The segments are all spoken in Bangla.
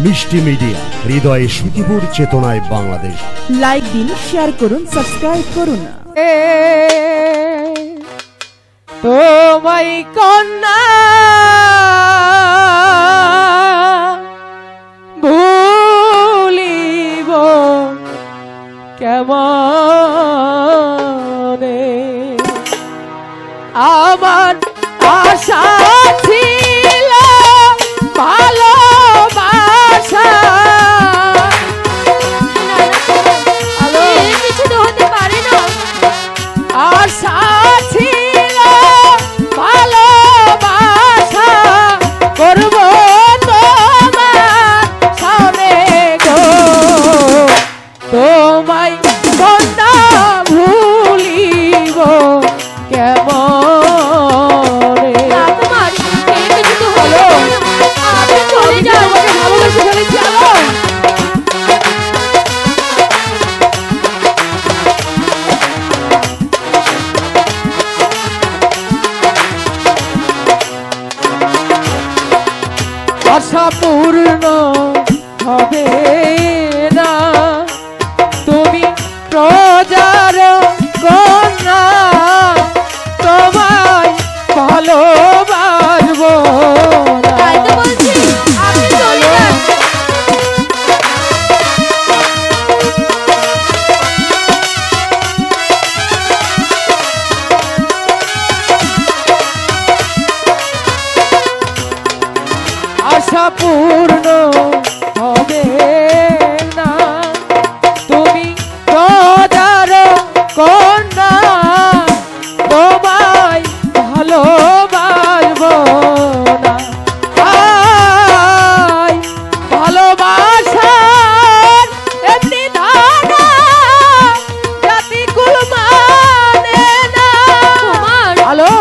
মিষ্টি মিডিয়া, হৃদয়ে সুখীপুর, চেতনায় বাংলাদেশ। লাইক দিন, শেয়ার করুন, সাবস্ক্রাইব করুন। তোমায় কন্যা ভুলিব কেমনে, আমার আশা ছিল ভালোবাসা। কিছু তো হতে পারে না। আশা ছিল ভালোবাসা, করব তোমার সামনে গো, তোমায় কন্যা ভুলিব কেমনে। তোমার কিছু তো হলো, আপনি চলে যান। ভালোবেসে ফেলেছি আশা পূর্ণ হবে না, তুমি প্রজার কন্যা, তোমায় ভালোবাসবো না। তাই তো বলছি, আপনি চলে যান। আশা পূর্ণ হবে না, তুমি প্রজার কন্যা, তোমায় ভালোবাসবো না। আয় ভালোবাসার এমনি ধারা জাতি কুল মানে না। হ্যালো,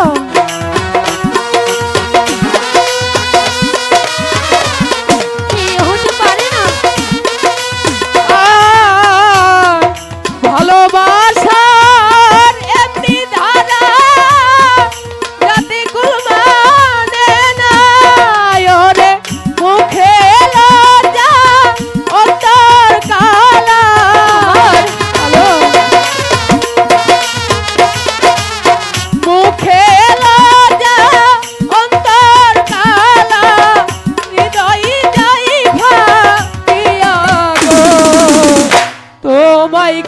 হতে পারে না। ভালোবাসার এমনি ধারা জাতি কুল মানে না। ওরে মুখে লজ্জা অন্তর কালা। হ্যালো, মুখে লজ্জা অন্তর কালা, হৃদয় যাই ভাবিয়া গো, তোমায়